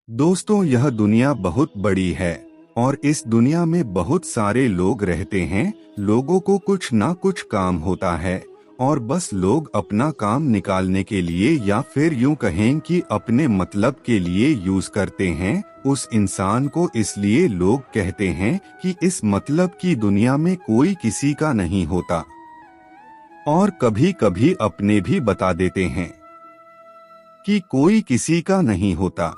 दोस्तों, यह दुनिया बहुत बड़ी है और इस दुनिया में बहुत सारे लोग रहते हैं। लोगों को कुछ ना कुछ काम होता है और बस लोग अपना काम निकालने के लिए या फिर यूं कहें कि अपने मतलब के लिए यूज करते हैं उस इंसान को। इसलिए लोग कहते हैं कि इस मतलब की दुनिया में कोई किसी का नहीं होता, और कभी कभी अपने भी बता देते हैं कि कोई किसी का नहीं होता।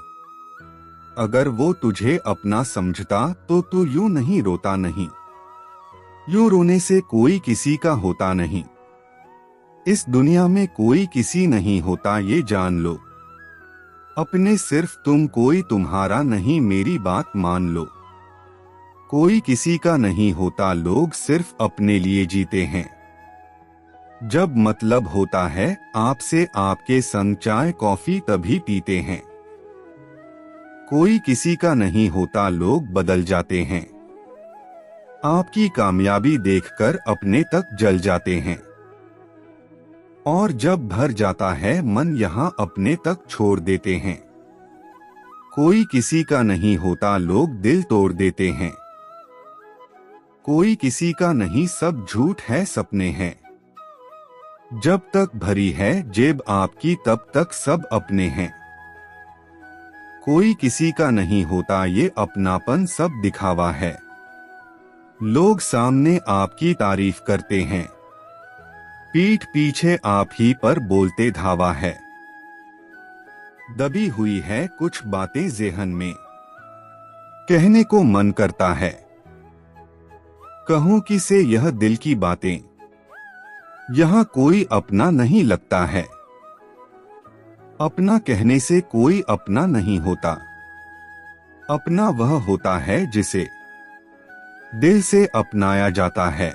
अगर वो तुझे अपना समझता तो तू यूं नहीं रोता नहीं। यूं रोने से कोई किसी का होता नहीं। इस दुनिया में कोई किसी नहीं होता, ये जान लो। अपने सिर्फ तुम, कोई तुम्हारा नहीं, मेरी बात मान लो। कोई किसी का नहीं होता, लोग सिर्फ अपने लिए जीते हैं। जब मतलब होता है आपसे, आपके संग चाय कॉफी तभी पीते हैं। कोई किसी का नहीं होता, लोग बदल जाते हैं। आपकी कामयाबी देखकर अपने तक जल जाते हैं, और जब भर जाता है मन यहाँ अपने तक छोड़ देते हैं। कोई किसी का नहीं होता, लोग दिल तोड़ देते हैं। कोई किसी का नहीं, सब झूठ है, सपने हैं। जब तक भरी है जेब आपकी तब तक सब अपने हैं। कोई किसी का नहीं होता, ये अपनापन सब दिखावा है। लोग सामने आपकी तारीफ करते हैं, पीठ पीछे आप ही पर बोलते धावा है। दबी हुई है कुछ बातें ज़ेहन में, कहने को मन करता है। कहूं किसे यह दिल की बातें, यहाँ कोई अपना नहीं लगता है। अपना कहने से कोई अपना नहीं होता। अपना वह होता है जिसे दिल से अपनाया जाता है।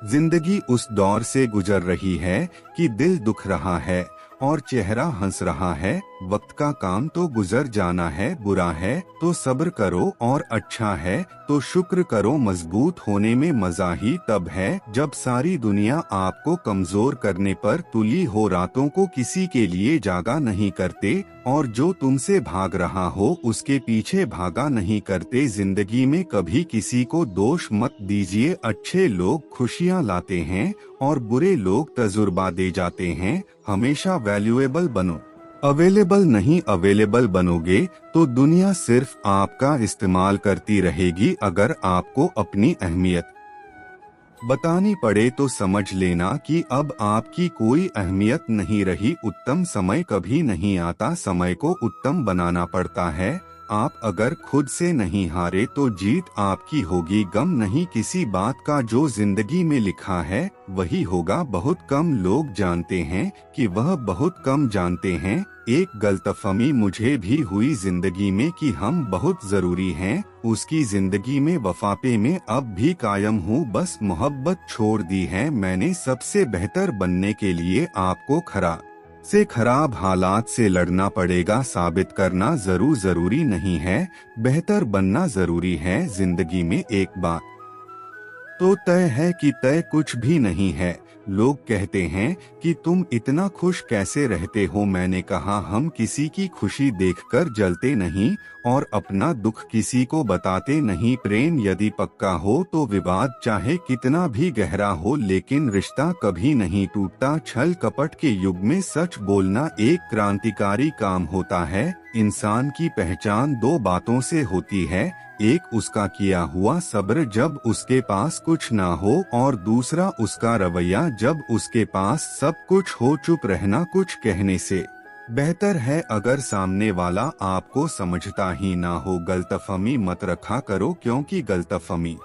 जिंदगी उस दौर से गुजर रही है कि दिल दुख रहा है और चेहरा हंस रहा है। वक्त का काम तो गुजर जाना है, बुरा है तो सब्र करो और अच्छा है तो शुक्र करो। मजबूत होने में मजा ही तब है जब सारी दुनिया आपको कमजोर करने पर तुली हो। रातों को किसी के लिए जागा नहीं करते, और जो तुमसे भाग रहा हो उसके पीछे भागा नहीं करते। जिंदगी में कभी किसी को दोष मत दीजिए। अच्छे लोग खुशियाँ लाते हैं और बुरे लोग तजुर्बा दे जाते हैं। हमेशा वैल्यूएबल बनो, अवेलेबल नहीं। अवेलेबल बनोगे तो दुनिया सिर्फ आपका इस्तेमाल करती रहेगी। अगर आपको अपनी अहमियत बतानी पड़े तो समझ लेना कि अब आपकी कोई अहमियत नहीं रही। उत्तम समय कभी नहीं आता, समय को उत्तम बनाना पड़ता है। आप अगर खुद से नहीं हारे तो जीत आपकी होगी। गम नहीं किसी बात का, जो जिंदगी में लिखा है वही होगा। बहुत कम लोग जानते हैं कि वह बहुत कम जानते हैं। एक गलतफहमी मुझे भी हुई जिंदगी में कि हम बहुत जरूरी हैं। उसकी जिंदगी में वफापे में अब भी कायम हूँ, बस मोहब्बत छोड़ दी है मैंने। सबसे बेहतर बनने के लिए आपको खराब हालात से लड़ना पड़ेगा। साबित करना जरूरी नहीं है, बेहतर बनना जरूरी है। जिंदगी में एक बात तो तय है कि तय कुछ भी नहीं है। लोग कहते हैं कि तुम इतना खुश कैसे रहते हो। मैंने कहा हम किसी की खुशी देखकर जलते नहीं और अपना दुख किसी को बताते नहीं। प्रेम यदि पक्का हो तो विवाद चाहे कितना भी गहरा हो, लेकिन रिश्ता कभी नहीं टूटता। छल कपट के युग में सच बोलना एक क्रांतिकारी काम होता है। इंसान की पहचान दो बातों से होती है, एक उसका किया हुआ सब्र जब उसके पास कुछ ना हो, और दूसरा उसका रवैया जब उसके पास सब कुछ हो। चुप रहना कुछ कहने से बेहतर है अगर सामने वाला आपको समझता ही ना हो। गलतफहमी मत रखा करो, क्योंकि गलतफहमी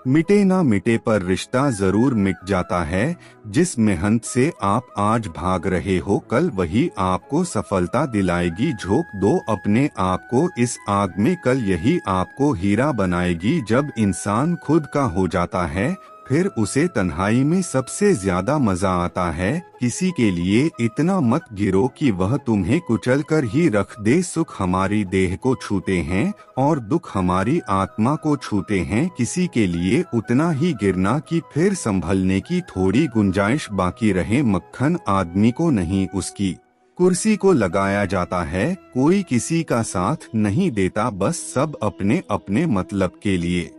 मिटे ना मिटे पर रिश्ता जरूर मिट जाता है। जिस मेहनत से आप आज भाग रहे हो कल वही आपको सफलता दिलाएगी। झोंक दो अपने आप को इस आग में, कल यही आपको हीरा बनाएगी। जब इंसान खुद का हो जाता है फिर उसे तन्हाई में सबसे ज्यादा मजा आता है। किसी के लिए इतना मत गिरो कि वह तुम्हें कुचल कर ही रख दे। सुख हमारी देह को छूते हैं और दुख हमारी आत्मा को छूते हैं। किसी के लिए उतना ही गिरना कि फिर संभलने की थोड़ी गुंजाइश बाकी रहे। मक्खन आदमी को नहीं उसकी कुर्सी को लगाया जाता है, कोई किसी का साथ नहीं देता, बस सब अपने अपने मतलब के लिए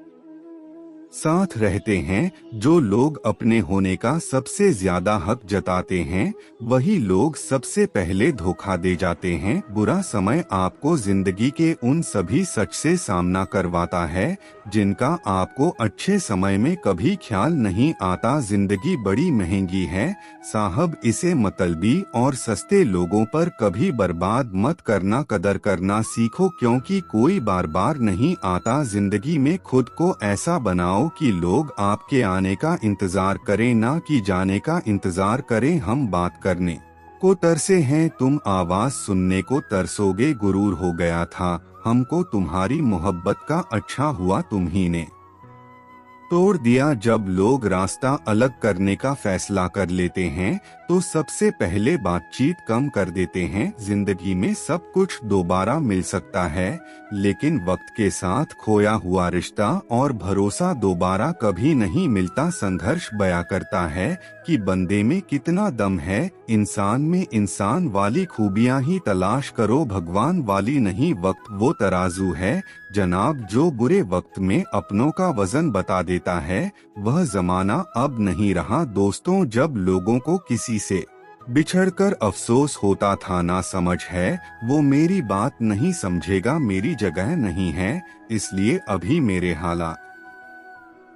साथ रहते हैं। जो लोग अपने होने का सबसे ज्यादा हक जताते हैं, वही लोग सबसे पहले धोखा दे जाते हैं। बुरा समय आपको जिंदगी के उन सभी सच से सामना करवाता है जिनका आपको अच्छे समय में कभी ख्याल नहीं आता। जिंदगी बड़ी महंगी है साहब, इसे मतलबी और सस्ते लोगों पर कभी बर्बाद मत करना। कदर करना सीखो, क्योंकि कोई बार बार नहीं आता। जिंदगी में खुद को ऐसा बनाओ कि लोग आपके आने का इंतजार करें, ना कि जाने का इंतजार करें। हम बात करने को तरसे हैं, तुम आवाज सुनने को तरसोगे। गुरूर हो गया था हमको तुम्हारी मोहब्बत का, अच्छा हुआ तुम्ही ने तोड़ दिया। जब लोग रास्ता अलग करने का फैसला कर लेते हैं तो सबसे पहले बातचीत कम कर देते हैं। जिंदगी में सब कुछ दोबारा मिल सकता है, लेकिन वक्त के साथ खोया हुआ रिश्ता और भरोसा दोबारा कभी नहीं मिलता। संघर्ष बयां करता है कि बंदे में कितना दम है, इंसान में इंसान वाली खूबियां ही तलाश करो, भगवान वाली नहीं। वक्त वो तराजू है जनाब जो बुरे वक्त में अपनों का वजन बता देता है, वह जमाना अब नहीं रहा दोस्तों। जब लोगों को किसी से बिछड़कर अफसोस होता था, ना समझ है वो मेरी बात नहीं समझेगा, मेरी जगह नहीं है इसलिए अभी मेरे हालात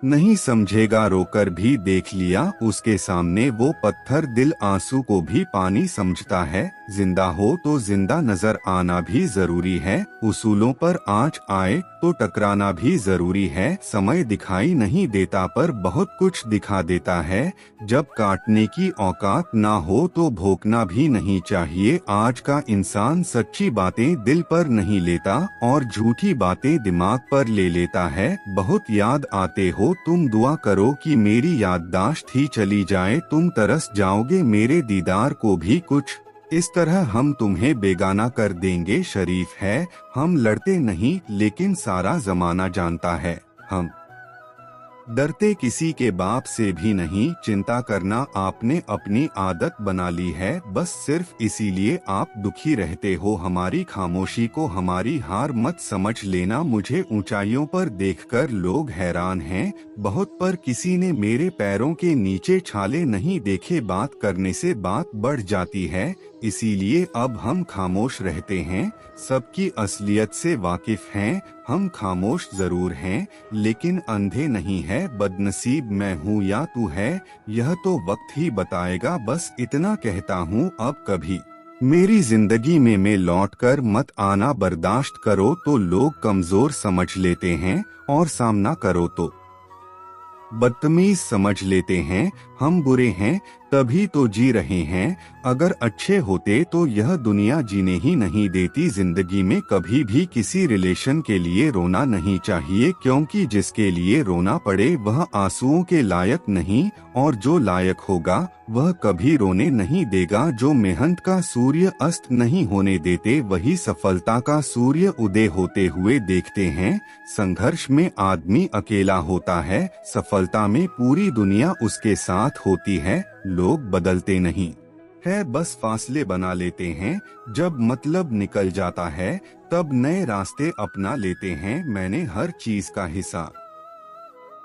नहीं समझेगा। रोकर भी देख लिया उसके सामने वो पत्थर, दिल आंसू को भी पानी समझता है। जिंदा हो तो जिंदा नजर आना भी जरूरी है, उसूलों पर आंच आए तो टकराना भी जरूरी है। समय दिखाई नहीं देता पर बहुत कुछ दिखा देता है, जब काटने की औकात ना हो तो भोंकना भी नहीं चाहिए। आज का इंसान सच्ची बातें दिल पर नहीं लेता और झूठी बातें दिमाग पर ले लेता है। बहुत याद आते हो तुम, दुआ करो कि मेरी याददाश्त ही चली जाए, तुम तरस जाओगे मेरे दीदार को भी। कुछ इस तरह हम तुम्हें बेगाना कर देंगे। शरीफ है हम लड़ते नहीं, लेकिन सारा जमाना जानता है हम डरते किसी के बाप से भी नहीं। चिंता करना आपने अपनी आदत बना ली है, बस सिर्फ इसीलिए आप दुखी रहते हो। हमारी खामोशी को हमारी हार मत समझ लेना। मुझे ऊंचाइयों पर देखकर लोग हैरान हैं बहुत, पर किसी ने मेरे पैरों के नीचे छाले नहीं देखे। बात करने से बात बढ़ जाती है, इसीलिए अब हम खामोश रहते हैं। सबकी असलियत से वाकिफ हैं, हम खामोश जरूर हैं लेकिन अंधे नहीं है। बदनसीब मैं हूँ या तू है, यह तो वक्त ही बताएगा। बस इतना कहता हूँ, अब कभी मेरी जिंदगी में लौट कर मत आना। बर्दाश्त करो तो लोग कमजोर समझ लेते हैं, और सामना करो तो बदतमीज समझ लेते हैं। हम बुरे हैं तभी तो जी रहे हैं, अगर अच्छे होते तो यह दुनिया जीने ही नहीं देती। जिंदगी में कभी भी किसी रिलेशन के लिए रोना नहीं चाहिए, क्योंकि जिसके लिए रोना पड़े वह आंसुओं के लायक नहीं, और जो लायक होगा वह कभी रोने नहीं देगा। जो मेहनत का सूर्य अस्त नहीं होने देते, वही सफलता का सूर्य उदय होते हुए देखते हैं। संघर्ष में आदमी अकेला होता है, सफलता में पूरी दुनिया उसके साथ होती है। लोग बदलते नहीं है, बस फासले बना लेते हैं। जब मतलब निकल जाता है तब नए रास्ते अपना लेते हैं। मैंने हर चीज का हिसाब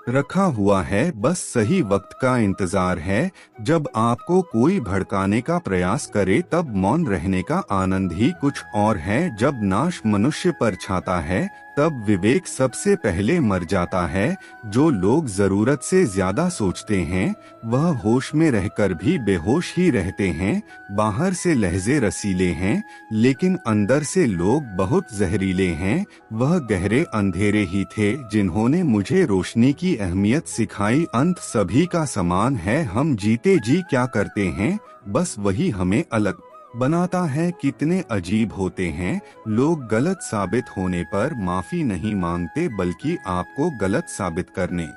रखा हुआ है, बस सही वक्त का इंतजार है। जब आपको कोई भड़काने का प्रयास करे तब मौन रहने का आनंद ही कुछ और है। जब नाश मनुष्य पर छाता है तब विवेक सबसे पहले मर जाता है। जो लोग जरूरत से ज्यादा सोचते हैं वह होश में रहकर भी बेहोश ही रहते हैं। बाहर से लहजे रसीले हैं लेकिन अंदर से लोग बहुत जहरीले हैं। वह गहरे अंधेरे ही थे जिन्होंने मुझे रोशनी की अहमियत सिखाई। अंत सभी का समान है, हम जीते जी क्या करते हैं, बस वही हमें अलग बनाता है। कितने अजीब होते हैं लोग, गलत साबित होने पर माफी नहीं मांगते बल्कि आपको गलत साबित करने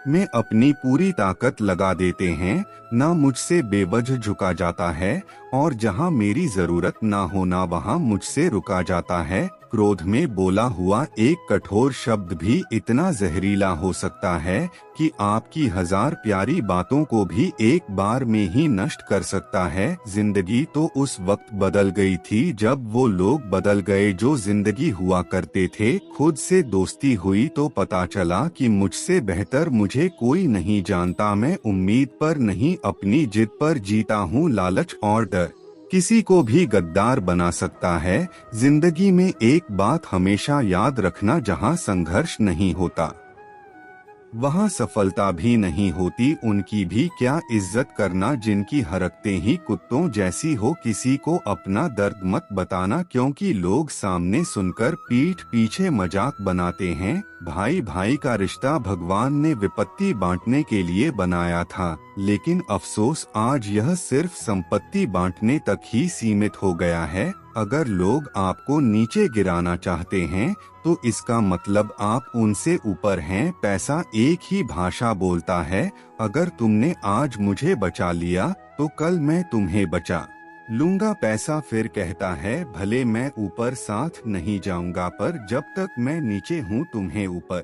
में अपनी पूरी ताकत लगा देते हैं। ना मुझसे बेवजह झुका जाता है, और जहां मेरी जरूरत ना हो ना वहां मुझसे रुका जाता है। क्रोध में बोला हुआ एक कठोर शब्द भी इतना जहरीला हो सकता है कि आपकी 1000 प्यारी बातों को भी एक बार में ही नष्ट कर सकता है। जिंदगी तो उस वक्त बदल गई थी जब वो लोग बदल गए जो जिंदगी हुआ करते थे। खुद से दोस्ती हुई तो पता चला कि मुझसे बेहतर मुझे कोई नहीं जानता। मैं उम्मीद पर नहीं, अपनी जिद पर जीता हूँ। लालच और डर किसी को भी गद्दार बना सकता है। जिंदगी में एक बात हमेशा याद रखना, जहाँ संघर्ष नहीं होता वहाँ सफलता भी नहीं होती। उनकी भी क्या इज्जत करना जिनकी हरकतें ही कुत्तों जैसी हो। किसी को अपना दर्द मत बताना, क्योंकि लोग सामने सुनकर पीठ पीछे मजाक बनाते हैं। भाई भाई का रिश्ता भगवान ने विपत्ति बांटने के लिए बनाया था, लेकिन अफसोस आज यह सिर्फ संपत्ति बांटने तक ही सीमित हो गया है। अगर लोग आपको नीचे गिराना चाहते हैं तो इसका मतलब आप उनसे ऊपर हैं। पैसा एक ही भाषा बोलता है। अगर तुमने आज मुझे बचा लिया तो कल मैं तुम्हें बचा लूंगा। पैसा फिर कहता है, भले मैं ऊपर साथ नहीं जाऊंगा, पर जब तक मैं नीचे हूँ तुम्हें ऊपर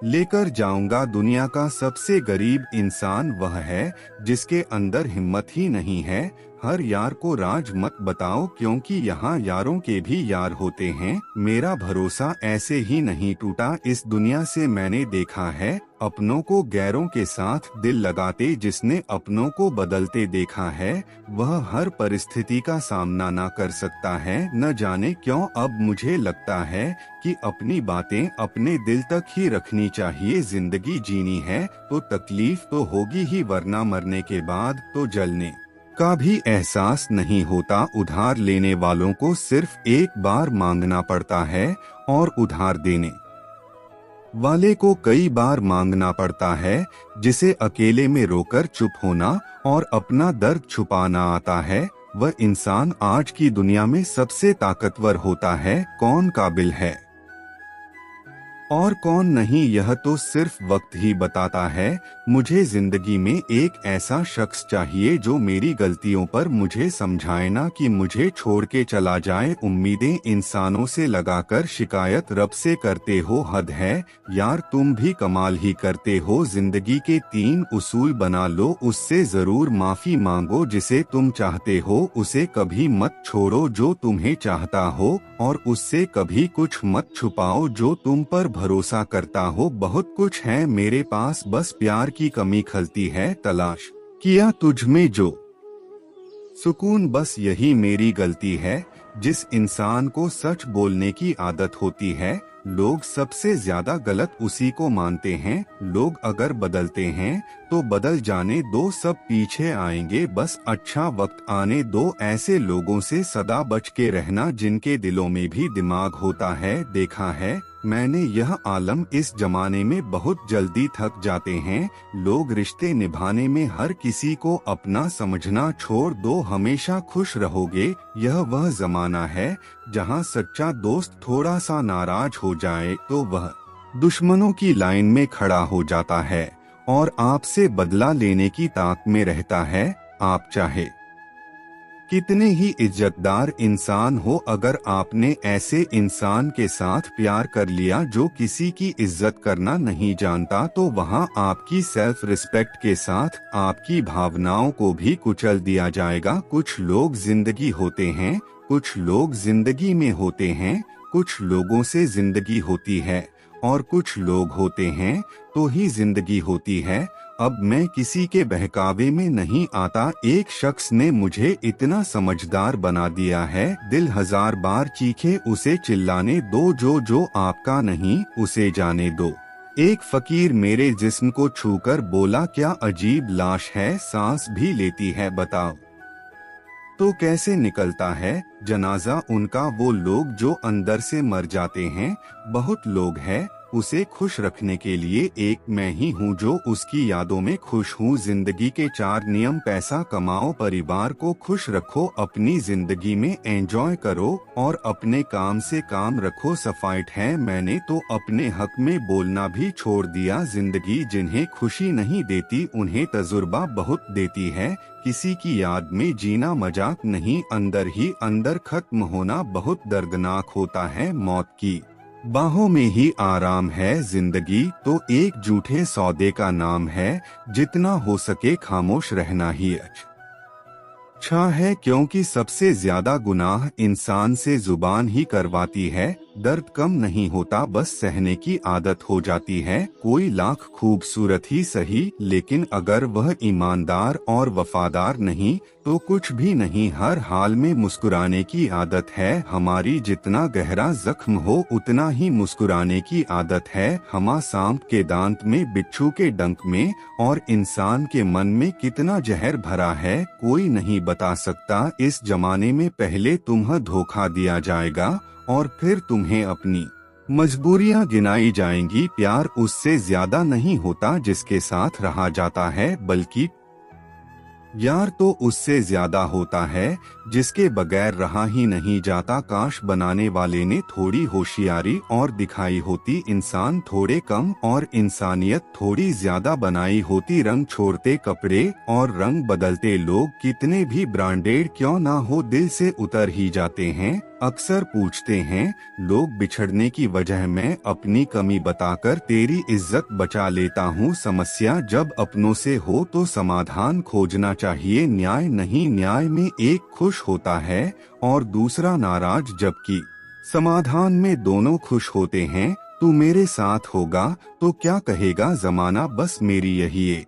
लेकर जाऊंगा। दुनिया का सबसे गरीब इंसान वह है जिसके अंदर हिम्मत ही नहीं है। हर यार को राज मत बताओ, क्योंकि यहाँ यारों के भी यार होते हैं। मेरा भरोसा ऐसे ही नहीं टूटा। इस दुनिया से मैंने देखा है अपनों को गैरों के साथ दिल लगाते। जिसने अपनों को बदलते देखा है वह हर परिस्थिति का सामना ना कर सकता है। न जाने क्यों अब मुझे लगता है कि अपनी बातें अपने दिल तक ही रखनी चाहिए। जिंदगी जीनी है तो तकलीफ तो होगी ही, वरना मरने के बाद तो जलने का भी एहसास नहीं होता। उधार लेने वालों को सिर्फ एक बार मांगना पड़ता है और उधार देने वाले को कई बार मांगना पड़ता है। जिसे अकेले में रोकर चुप होना और अपना दर्द छुपाना आता है, वह इंसान आज की दुनिया में सबसे ताकतवर होता है। कौन काबिल है और कौन नहीं, यह तो सिर्फ वक्त ही बताता है। मुझे जिंदगी में एक ऐसा शख्स चाहिए जो मेरी गलतियों पर मुझे समझाए, ना कि मुझे छोड़ के चला जाए। उम्मीदें इंसानों से लगाकर शिकायत रब से करते हो, हद है यार। तुम भी कमाल ही करते हो। जिंदगी के 3 उसूल बना लो, उससे जरूर माफी मांगो। जिसे तुम चाहते हो उसे कभी मत छोड़ो जो तुम्हें चाहता हो, और उससे कभी कुछ मत छुपाओ जो तुम पर भरोसा करता हो। बहुत कुछ है मेरे पास, बस प्यार की कमी खलती है। तलाश किया तुझ में जो सुकून, बस यही मेरी गलती है। जिस इंसान को सच बोलने की आदत होती है, लोग सबसे ज्यादा गलत उसी को मानते हैं। लोग अगर बदलते हैं तो बदल जाने दो, सब पीछे आएंगे। बस अच्छा वक्त आने दो। ऐसे लोगों से सदा बच के रहना जिनके दिलों में भी दिमाग होता है। देखा है मैंने यह आलम, इस जमाने में बहुत जल्दी थक जाते हैं लोग। रिश्ते निभाने में हर किसी को अपना समझना छोड़ दो, हमेशा खुश रहोगे। यह वह जमाना है जहां सच्चा दोस्त थोड़ा सा नाराज हो जाए तो वह दुश्मनों की लाइन में खड़ा हो जाता है और आपसे बदला लेने की ताक में रहता है। आप चाहे कितने ही इज्जतदार इंसान हो, अगर आपने ऐसे इंसान के साथ प्यार कर लिया जो किसी की इज्जत करना नहीं जानता, तो वहां आपकी सेल्फ रिस्पेक्ट के साथ आपकी भावनाओं को भी कुचल दिया जाएगा। कुछ लोग जिंदगी होते हैं, कुछ लोग जिंदगी में होते हैं, कुछ लोगों से जिंदगी होती है, और कुछ लोग होते हैं तो ही जिंदगी होती है। अब मैं किसी के बहकावे में नहीं आता। एक शख्स ने मुझे इतना समझदार बना दिया है, दिल 1000 बार चीखे उसे चिल्लाने दो। जो आपका नहीं उसे जाने दो। एक फकीर मेरे जिस्म को छूकर बोला, क्या अजीब लाश है, सांस भी लेती है, बताओ तो कैसे निकलता है जनाजा उनका। वो लोग जो अंदर से मर जाते हैं, बहुत लोग हैं उसे खुश रखने के लिए एक मैं ही हूँ जो उसकी यादों में खुश हूँ। जिंदगी के 4 नियम: पैसा कमाओ, परिवार को खुश रखो, अपनी जिंदगी में एंजॉय करो और अपने काम से काम रखो। सफाइट है, मैंने तो अपने हक में बोलना भी छोड़ दिया। जिंदगी जिन्हें खुशी नहीं देती उन्हें तजुर्बा बहुत देती है। किसी की याद में जीना मजाक नहीं, अंदर ही अंदर खत्म होना बहुत दर्दनाक होता है। मौत की बाहों में ही आराम है। जिंदगी तो एक झूठे सौदे का नाम है, जितना हो सके खामोश रहना ही अच्छा है, क्योंकि सबसे ज्यादा गुनाह इंसान से जुबान ही करवाती है। दर्द कम नहीं होता, बस सहने की आदत हो जाती है। कोई लाख खूबसूरत ही सही, लेकिन अगर वह ईमानदार और वफादार नहीं तो कुछ भी नहीं। हर हाल में मुस्कुराने की आदत है हमारी, जितना गहरा जख्म हो उतना ही मुस्कुराने की आदत है। हमा सांप के दांत में, बिच्छू के डंक में और इंसान के मन में कितना जहर भरा है, कोई नहीं बता सकता। इस जमाने में पहले तुम्हें धोखा दिया जाएगा और फिर तुम्हें अपनी मजबूरियां गिनाई जाएंगी। प्यार उससे ज्यादा नहीं होता जिसके साथ रहा जाता है, बल्कि यार तो उससे ज्यादा होता है जिसके बगैर रहा ही नहीं जाता। काश बनाने वाले ने थोड़ी होशियारी और दिखाई होती, इंसान थोड़े कम और इंसानियत थोड़ी ज्यादा बनाई होती। रंग छोड़ते कपड़े और रंग बदलते लोग कितने भी ब्रांडेड क्यों ना हो, दिल से उतर ही जाते हैं। अक्सर पूछते हैं लोग बिछड़ने की वजह, मैं अपनी कमी बताकर तेरी इज्जत बचा लेता हूँ। समस्या जब अपनों से हो तो समाधान खोजना चाहिए, न्याय नहीं। न्याय में एक खुश होता है और दूसरा नाराज, जबकि समाधान में दोनों खुश होते हैं। तू मेरे साथ होगा तो क्या कहेगा जमाना, बस मेरी यही एक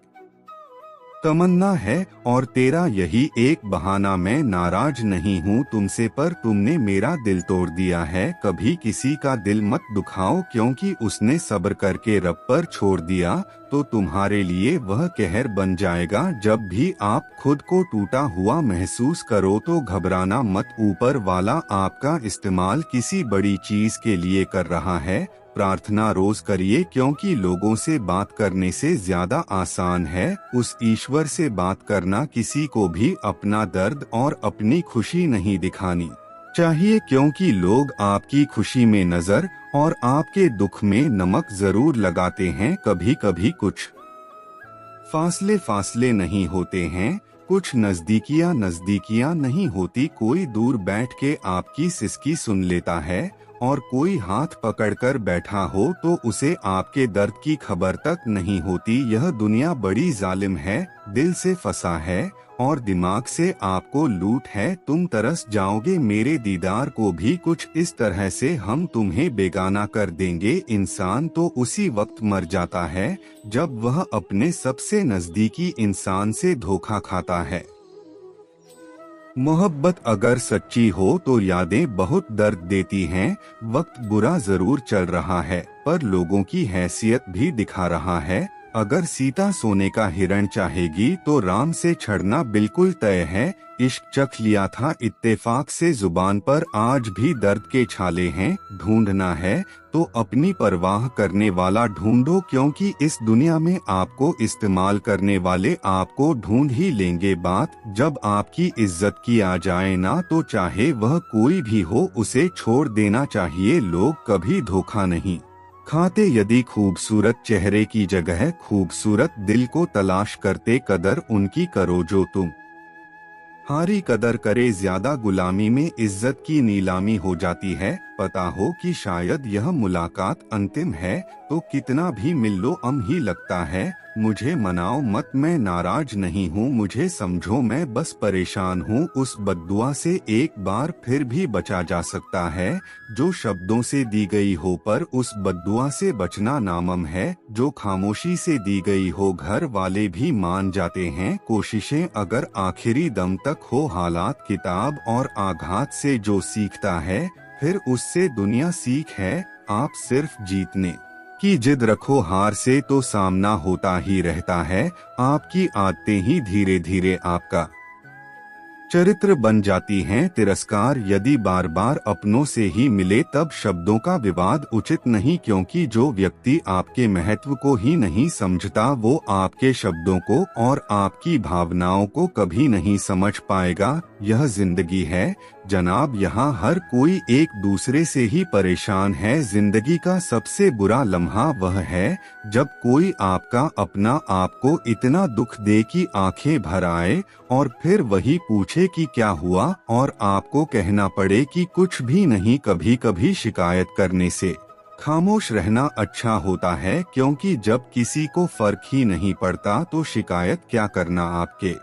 तमन्ना है और तेरा यही एक बहाना। मैं नाराज नहीं हूँ तुमसे, पर तुमने मेरा दिल तोड़ दिया है। कभी किसी का दिल मत दुखाओ, क्योंकि उसने सब्र करके रब पर छोड़ दिया तो तुम्हारे लिए वह कहर बन जाएगा। जब भी आप खुद को टूटा हुआ महसूस करो तो घबराना मत, ऊपर वाला आपका इस्तेमाल किसी बड़ी चीज के लिए कर रहा है। प्रार्थना रोज करिए, क्योंकि लोगों से बात करने से ज्यादा आसान है उस ईश्वर से बात करना। किसी को भी अपना दर्द और अपनी खुशी नहीं दिखानी चाहिए, क्योंकि लोग आपकी खुशी में नजर और आपके दुख में नमक जरूर लगाते हैं। कभी कभी कुछ फासले नहीं होते हैं, कुछ नजदीकियां नहीं होती। कोई दूर बैठ के आपकी सिसकी सुन लेता है और कोई हाथ पकड़कर बैठा हो तो उसे आपके दर्द की खबर तक नहीं होती। यह दुनिया बड़ी जालिम है, दिल से फंसा है और दिमाग से आपको लूट है। तुम तरस जाओगे मेरे दीदार को भी, कुछ इस तरह से हम तुम्हें बेगाना कर देंगे। इंसान तो उसी वक्त मर जाता है जब वह अपने सबसे नजदीकी इंसान से धोखा खाता है। मोहब्बत अगर सच्ची हो तो यादें बहुत दर्द देती हैं। वक्त बुरा जरूर चल रहा है, पर लोगों की हैसियत भी दिखा रहा है। अगर सीता सोने का हिरण चाहेगी तो राम से छड़ना बिल्कुल तय है। इश्क चख लिया था इत्तेफाक से, जुबान पर आज भी दर्द के छाले हैं। ढूंढना है तो अपनी परवाह करने वाला ढूंढो, क्योंकि इस दुनिया में आपको इस्तेमाल करने वाले आपको ढूंढ ही लेंगे। बात जब आपकी इज्जत की आ जाए ना, तो चाहे वह कोई भी हो उसे छोड़ देना चाहिए। लोग कभी धोखा नहीं खाते, यदि खूबसूरत चेहरे की जगह खूबसूरत दिल को तलाश करते। कदर उनकी करो जो तुम हारी कदर करे, ज्यादा गुलामी में इज्जत की नीलामी हो जाती है। पता हो कि शायद यह मुलाकात अंतिम है तो कितना भी मिल लो अम ही लगता है। मुझे मनाओ मत, मैं नाराज नहीं हूँ, मुझे समझो मैं बस परेशान हूँ। उस बद्दुआ से एक बार फिर भी बचा जा सकता है जो शब्दों से दी गई हो, पर उस बद्दुआ से बचना नामुमकिन है जो खामोशी से दी गई हो। घर वाले भी मान जाते हैं कोशिशें अगर आखिरी दम तक हो। हालात किताब और आघात से जो सीखता है फिर उससे दुनिया सीख है। आप सिर्फ जीतने की जिद रखो, हार से तो सामना होता ही रहता है। आपकी आदतें ही धीरे धीरे आपका चरित्र बन जाती हैं तिरस्कार। यदि बार बार अपनों से ही मिले तब शब्दों का विवाद उचित नहीं, क्योंकि जो व्यक्ति आपके महत्व को ही नहीं समझता वो आपके शब्दों को और आपकी भावनाओं को कभी नहीं समझ पाएगा। यह जिंदगी है जनाब, यहाँ हर कोई एक दूसरे से ही परेशान है। जिंदगी का सबसे बुरा लम्हा वह है जब कोई आपका अपना आपको इतना दुख दे कि आंखें भर आए और फिर वही पूछे कि क्या हुआ और आपको कहना पड़े कि कुछ भी नहीं। कभी कभी शिकायत करने से खामोश रहना अच्छा होता है, क्योंकि जब किसी को फर्क ही नहीं पड़ता तो शिकायत क्या करना। आपके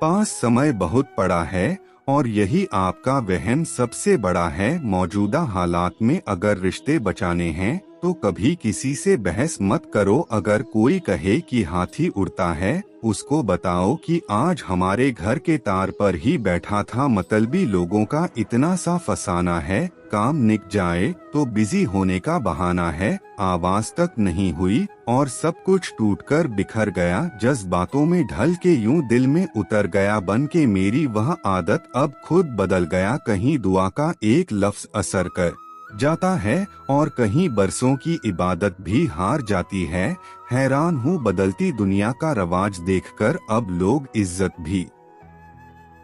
पास समय बहुत पड़ा है और यही आपका वहम सबसे बड़ा है। मौजूदा हालात में अगर रिश्ते बचाने हैं तो कभी किसी से बहस मत करो। अगर कोई कहे कि हाथी उड़ता है, उसको बताओ कि आज हमारे घर के तार पर ही बैठा था। मतलबी लोगों का इतना सा फसाना है, काम निक जाए तो बिजी होने का बहाना है। आवाज तक नहीं हुई और सब कुछ टूटकर बिखर गया। जज्बातों में ढल के यूं दिल में उतर गया। बन के मेरी वह आदत अब खुद बदल गया। कहीं दुआ का एक लफ्ज असर कर जाता है और कहीं बरसों की इबादत भी हार जाती है। हैरान हूँ बदलती दुनिया का रवाज देखकर, अब लोग इज्जत भी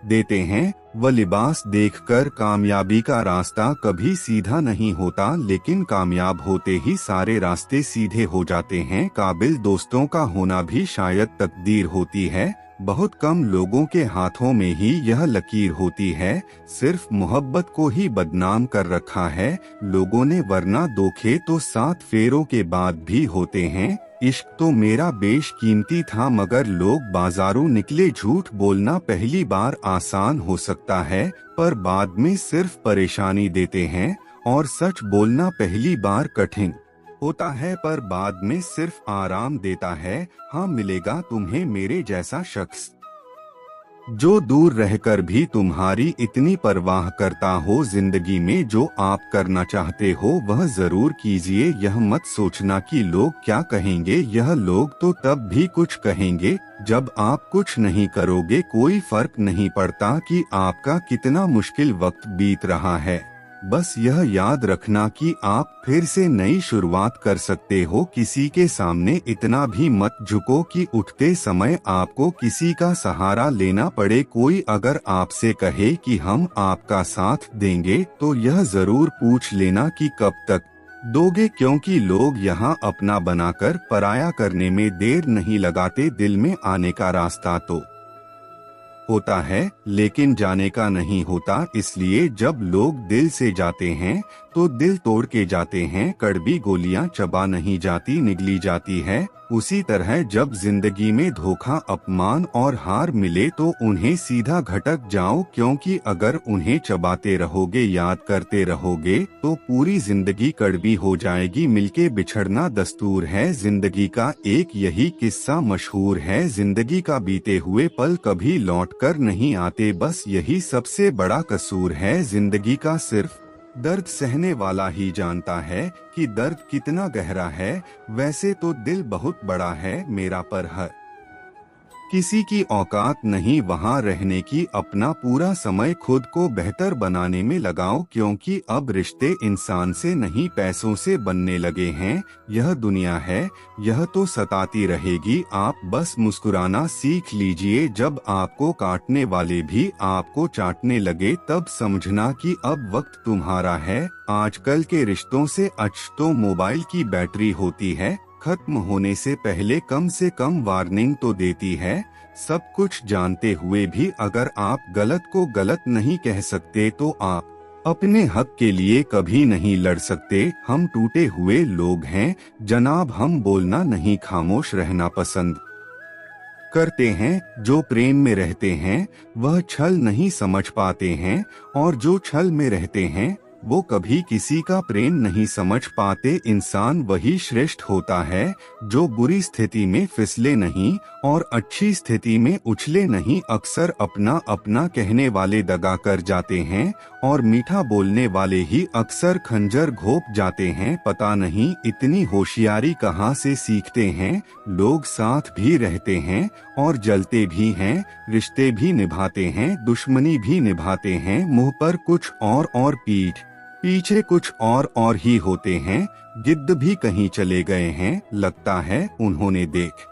देते हैं। वह लिबास देखकर कामयाबी का रास्ता कभी सीधा नहीं होता, लेकिन कामयाब होते ही सारे रास्ते सीधे हो जाते हैं। काबिल दोस्तों का होना भी शायद तकदीर होती है। बहुत कम लोगों के हाथों में ही यह लकीर होती है। सिर्फ मोहब्बत को ही बदनाम कर रखा है लोगों ने, वरना धोखे तो 7 फेरों के बाद भी होते हैं। इश्क तो मेरा बेशकीमती था मगर लोग बाजारों निकले। झूठ बोलना पहली बार आसान हो सकता है पर बाद में सिर्फ परेशानी देते हैं, और सच बोलना पहली बार कठिन होता है पर बाद में सिर्फ आराम देता है। हाँ, मिलेगा तुम्हें मेरे जैसा शख्स जो दूर रहकर भी तुम्हारी इतनी परवाह करता हो। जिंदगी में जो आप करना चाहते हो वह जरूर कीजिए। यह मत सोचना कि लोग क्या कहेंगे, यह लोग तो तब भी कुछ कहेंगे जब आप कुछ नहीं करोगे। कोई फर्क नहीं पड़ता कि आपका कितना मुश्किल वक्त बीत रहा है, बस यह याद रखना कि आप फिर से नई शुरुआत कर सकते हो। किसी के सामने इतना भी मत झुको कि उठते समय आपको किसी का सहारा लेना पड़े। कोई अगर आपसे कहे कि हम आपका साथ देंगे तो यह जरूर पूछ लेना कि कब तक दोगे, क्योंकि लोग यहाँ अपना बनाकर पराया करने में देर नहीं लगाते। दिल में आने का रास्ता तो होता है लेकिन जाने का नहीं होता, इसलिए जब लोग दिल से जाते हैं तो दिल तोड़ के जाते हैं। कड़वी गोलियां चबा नहीं जाती, निगली जाती है। उसी तरह जब जिंदगी में धोखा, अपमान और हार मिले तो उन्हें सीधा घटक जाओ, क्योंकि अगर उन्हें चबाते रहोगे, याद करते रहोगे तो पूरी जिंदगी कड़वी हो जाएगी। मिलके बिछड़ना दस्तूर है जिंदगी का, एक यही किस्सा मशहूर है। जिंदगी का बीते हुए पल कभी लौट कर नहीं आते, बस यही सबसे बड़ा कसूर है जिंदगी का। सिर्फ दर्द सहने वाला ही जानता है कि दर्द कितना गहरा है। वैसे तो दिल बहुत बड़ा है मेरा, पर हर किसी की औकात नहीं वहाँ रहने की। अपना पूरा समय खुद को बेहतर बनाने में लगाओ, क्योंकि अब रिश्ते इंसान से नहीं पैसों से बनने लगे हैं। यह दुनिया है, यह तो सताती रहेगी। आप बस मुस्कुराना सीख लीजिए। जब आपको काटने वाले भी आपको चाटने लगे तब समझना कि अब वक्त तुम्हारा है। आजकल के रिश्तों से अच्छा तो मोबाइल की बैटरी होती है, खत्म होने से पहले कम से कम वार्निंग तो देती है। सब कुछ जानते हुए भी अगर आप गलत को गलत नहीं कह सकते तो आप अपने हक के लिए कभी नहीं लड़ सकते। हम टूटे हुए लोग हैं जनाब, हम बोलना नहीं खामोश रहना पसंद करते हैं। जो प्रेम में रहते हैं वह छल नहीं समझ पाते हैं, और जो छल में रहते हैं वो कभी किसी का प्रेम नहीं समझ पाते। इंसान वही श्रेष्ठ होता है जो बुरी स्थिति में फिसले नहीं और अच्छी स्थिति में उछले नहीं। अक्सर अपना अपना कहने वाले दगा कर जाते हैं और मीठा बोलने वाले ही अक्सर खंजर घोंप जाते हैं। पता नहीं इतनी होशियारी कहाँ से सीखते हैं। लोग साथ भी रहते हैं और जलते भी हैं, रिश्ते भी निभाते हैं, दुश्मनी भी निभाते हैं। मुंह पर कुछ और पीछे कुछ और ही होते हैं। गिद्ध भी कहीं चले गए हैं, लगता है उन्होंने देख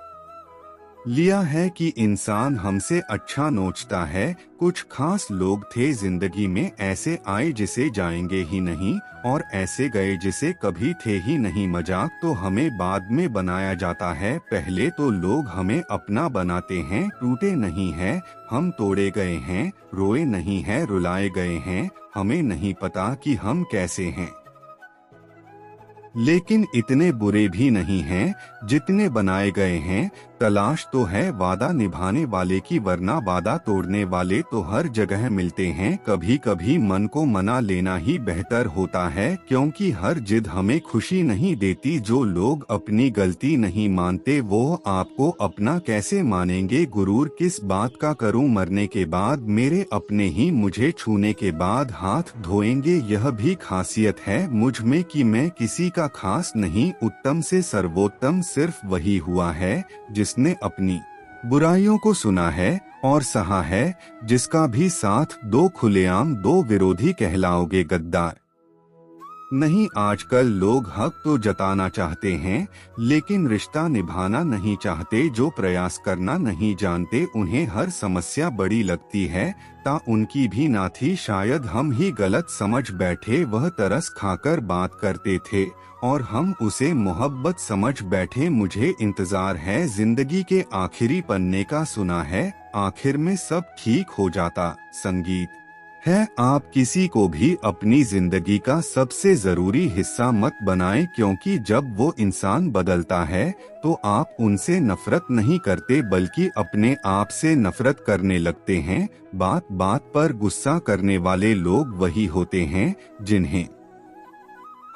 लिया है कि इंसान हमसे अच्छा नोचता है। कुछ खास लोग थे जिंदगी में, ऐसे आए जिसे जाएंगे ही नहीं और ऐसे गए जिसे कभी थे ही नहीं। मजाक तो हमें बाद में बनाया जाता है, पहले तो लोग हमें अपना बनाते हैं। टूटे नहीं हैं, हम तोड़े गए हैं, रोए नहीं हैं, रुलाए गए हैं। हमें नहीं पता कि हम कैसे हैं, लेकिन इतने बुरे भी नहीं हैं जितने बनाए गए हैं। तलाश तो है वादा निभाने वाले की, वरना वादा तोड़ने वाले तो हर जगह मिलते हैं। कभी कभी मन को मना लेना ही बेहतर होता है, क्योंकि हर जिद हमें खुशी नहीं देती। जो लोग अपनी गलती नहीं मानते वो आपको अपना कैसे मानेंगे। गुरूर किस बात का करूं, मरने के बाद मेरे अपने ही मुझे छूने के बाद हाथ धोएंगे। यह भी खासियत है मुझ में कि मैं किसी का खास नहीं, उत्तम से सर्वोत्तम सिर्फ वही हुआ है जिसने अपनी बुराइयों को सुना है और सहा है। जिसका भी साथ दो खुलेआम, दो विरोधी कहलाओगे गद्दार नहीं। आजकल लोग हक तो जताना चाहते हैं लेकिन रिश्ता निभाना नहीं चाहते। जो प्रयास करना नहीं जानते उन्हें हर समस्या बड़ी लगती है। ता उनकी भी ना थी, शायद हम ही गलत समझ बैठे। वह तरस खाकर बात करते थे और हम उसे मोहब्बत समझ बैठे। मुझे इंतजार है जिंदगी के आखिरी पन्ने का, सुना है आखिर में सब ठीक हो जाता। संगीत है, आप किसी को भी अपनी जिंदगी का सबसे जरूरी हिस्सा मत बनाएं, क्योंकि जब वो इंसान बदलता है तो आप उनसे नफरत नहीं करते बल्कि अपने आप से नफरत करने लगते हैं। बात बात पर गुस्सा करने वाले लोग वही होते हैं जिन्हें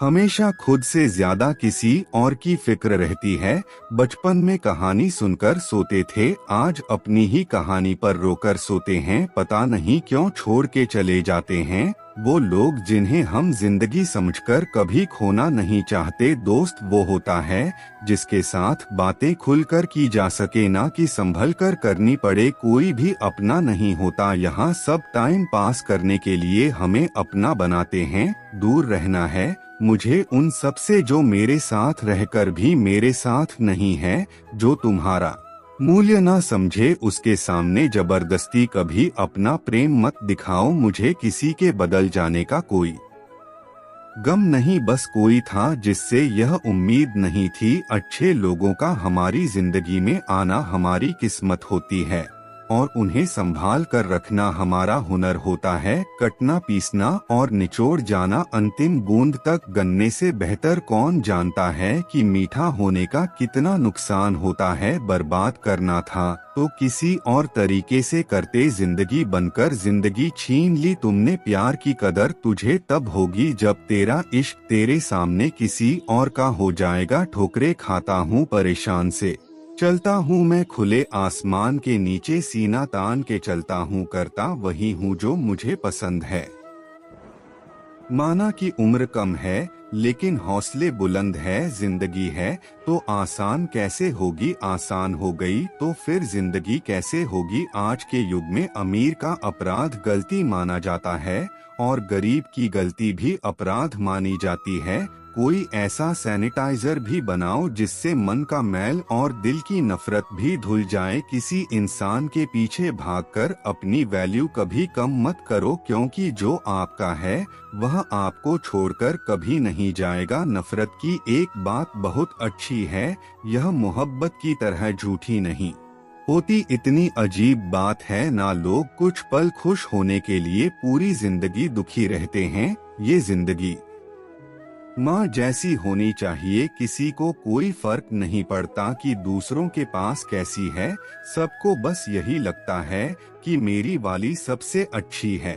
हमेशा खुद से ज्यादा किसी और की फिक्र रहती है। बचपन में कहानी सुनकर सोते थे, आज अपनी ही कहानी पर रोकर सोते हैं। पता नहीं क्यों छोड़ के चले जाते हैं वो लोग जिन्हें हम जिंदगी समझकर कभी खोना नहीं चाहते। दोस्त वो होता है जिसके साथ बातें खुलकर की जा सके, ना कि संभल कर करनी पड़े। कोई भी अपना नहीं होता यहाँ, सब टाइम पास करने के लिए हमें अपना बनाते हैं। दूर रहना है मुझे उन सब से जो मेरे साथ रहकर भी मेरे साथ नहीं है। जो तुम्हारा मूल्य ना समझे उसके सामने जबरदस्ती कभी अपना प्रेम मत दिखाओ। मुझे किसी के बदल जाने का कोई गम नहीं, बस कोई था जिससे यह उम्मीद नहीं थी। अच्छे लोगों का हमारी जिंदगी में आना हमारी किस्मत होती है और उन्हें संभाल कर रखना हमारा हुनर होता है। कटना, पीसना और निचोड़ जाना अंतिम बूंद तक गन्ने से बेहतर कौन जानता है कि मीठा होने का कितना नुकसान होता है। बर्बाद करना था तो किसी और तरीके से करते, जिंदगी बनकर जिंदगी छीन ली तुमने। प्यार की कदर तुझे तब होगी जब तेरा इश्क तेरे सामने किसी और का हो जाएगा। ठोकरे खाता हूँ परेशान से चलता हूँ मैं, खुले आसमान के नीचे सीना तान के चलता हूँ, करता वही हूँ जो मुझे पसंद है। माना कि उम्र कम है लेकिन हौसले बुलंद है। जिंदगी है तो आसान कैसे होगी, आसान हो गई तो फिर जिंदगी कैसे होगी। आज के युग में अमीर का अपराध गलती माना जाता है और गरीब की गलती भी अपराध मानी जाती है। कोई ऐसा सैनिटाइजर भी बनाओ जिससे मन का मैल और दिल की नफरत भी धुल जाए। किसी इंसान के पीछे भागकर अपनी वैल्यू कभी कम मत करो, क्योंकि जो आपका है वह आपको छोड़कर कभी नहीं जाएगा। नफरत की एक बात बहुत अच्छी है, यह मोहब्बत की तरह झूठी नहीं होती। इतनी अजीब बात है ना, लोग कुछ पल खुश होने के लिए पूरी जिंदगी दुखी रहते हैं। ये जिंदगी माँ जैसी होनी चाहिए, किसी को कोई फर्क नहीं पड़ता कि दूसरों के पास कैसी है। सबको बस यही लगता है कि मेरी वाली सबसे अच्छी है।